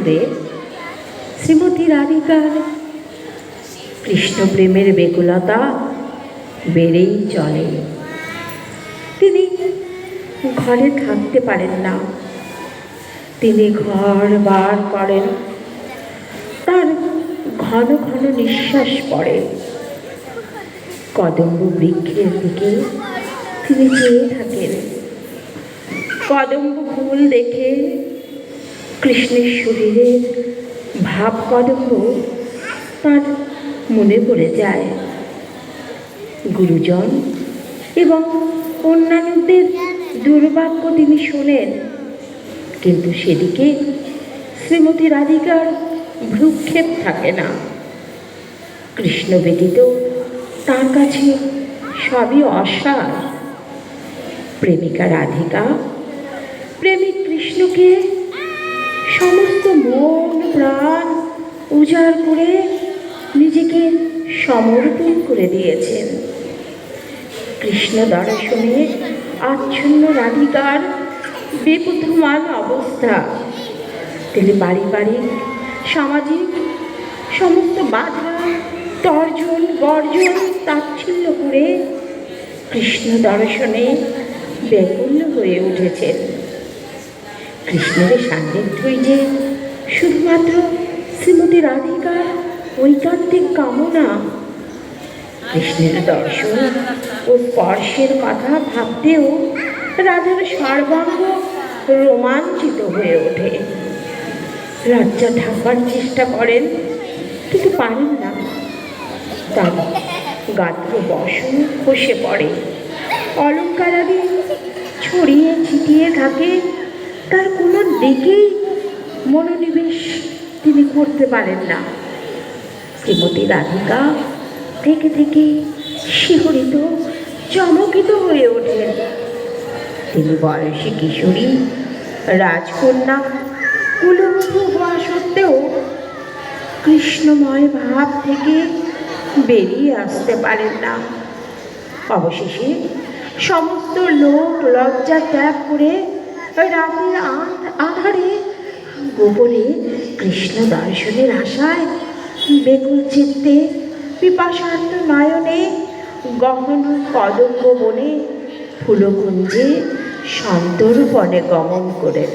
বাসুদেব শ্রীমতী রাধিকার কৃষ্ণপ্রেমের বেকুলতা বেড়েই চলে। তিনি ঘরে থাকতে পারেন না, তিনি ঘর বার করেন, তার ঘন ঘন নিঃশ্বাস পড়ে। কদম্ব বৃক্ষের দিকে তিনি চেয়ে থাকেন। কদম্ব ফুল দেখে কৃষ্ণের শরীরের ভাব কদম্ব তার মনে পড়ে যায়। গুরুজন এবং অন্যান্যদের দুর্ভাগ্য তিনি শোনেন, কিন্তু সেদিকে শ্রীমতী রাধিকার ভ্রুক্ষেপ থাকে না। কৃষ্ণ ব্যতীত তার কাছে সবই অসার। প্রেমিকা রাধিকা প্রেমিক কৃষ্ণকে সমস্ত মন প্রাণ উজাড় করে নিজেকে সমর্পণ করে দিয়েছেন। কৃষ্ণ দর্শনে আচ্ছন্ন রাধিকার বেপথুমান অবস্থা। তিনি পারিবারিক সামাজিক সমস্ত বাধা তর্জন গর্জন তাচ্ছিল্য করে কৃষ্ণ দর্শনে ব্যাকুল হয়ে উঠেছেন। কৃষ্ণের সান্নিধ্যই যে শুধুমাত্র শ্রীমতী রাধিকার ঐকান্তিক কামনা। কৃষ্ণের দর্শন ও স্পর্শের কথা ভাবতেও রাধার সর্বাঙ্গ রোমাঞ্চিত হয়ে ওঠে। লজ্জা ঢাকবার চেষ্টা করেন, কিন্তু পারেন না। তার গাত্র বসন খসে পড়ে, অলঙ্কারাদি ছড়িয়ে ছিটিয়ে থাকে। তার কোনো দিকেই মনোনিবেশ তিনি করতে পারেন না। শ্রীমতী রাধিকা থেকে থেকে শিহরিত চমকিত হয়ে ওঠেন। তিনি বয়সী কিশোরী রাজকন্যা কুলবধূ হওয়া সত্ত্বেও কৃষ্ণময় ভাব থেকে বেরিয়ে আসতে পারেন না। অবশেষে সমস্ত লোক লজ্জা ত্যাগ করে রাতের আধারে গোপনে কৃষ্ণ দর্শনের আশায় বেকুল চিত্তে পিপাসার্ত নয়নে গহন কদম্ব বনে ফুলকুঞ্জে সন্তর্পণে গমন করেন।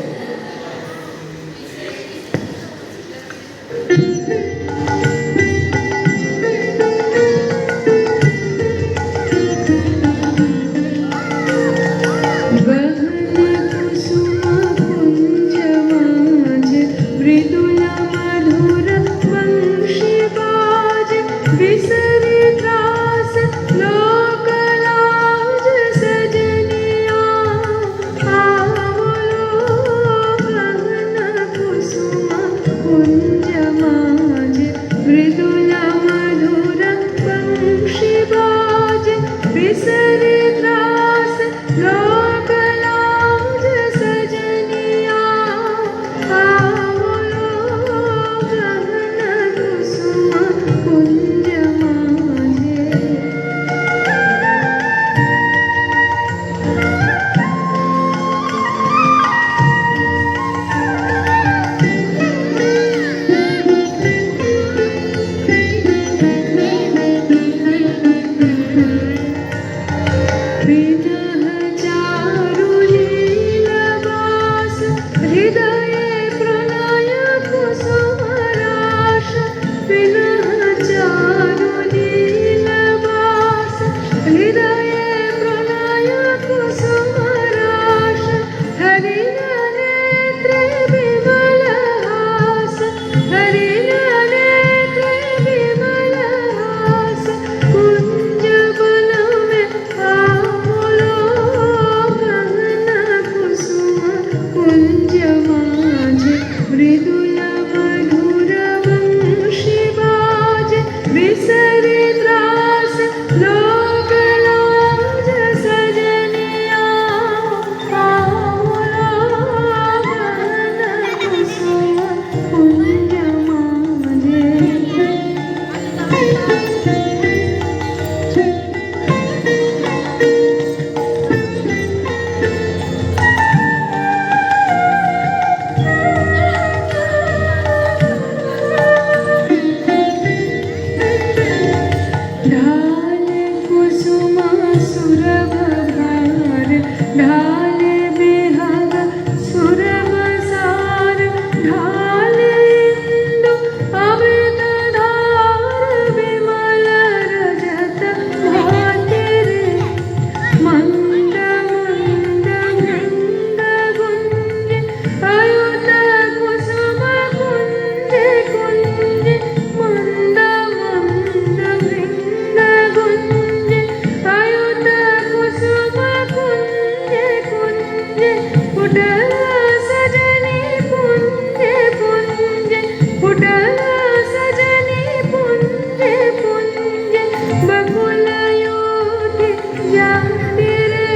फुटला सजनी पुंजे पुंजे फुटला सजनी पुंजे पुंजे बकुल योगी जाती रे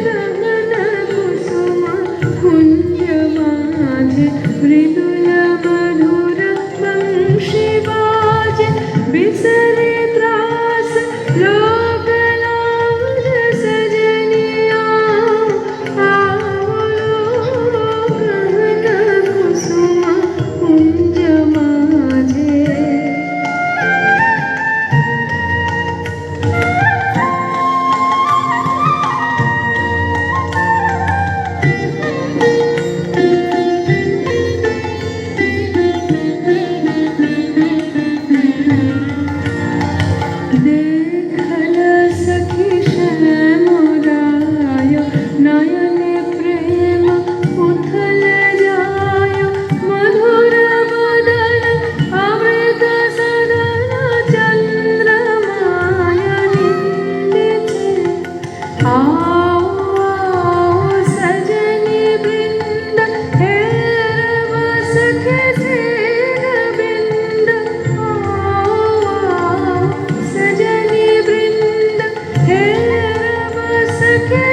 गगन कुसुम कुंज माझे मृदुल मधुर वंशी बाजे बिसरे त्रास लोक लाज सजनिया आवलो गगन कुसुम कुंज माझे देखल सखी श्यामराय नयन प्रेम उथल जाय मधुर बदन अमृत सदन चंद्रमाय नीचे आओ आओ सजनी वृंद हेर सखे सेर बिंद आओ आओ सजनी वृंद हेर सखे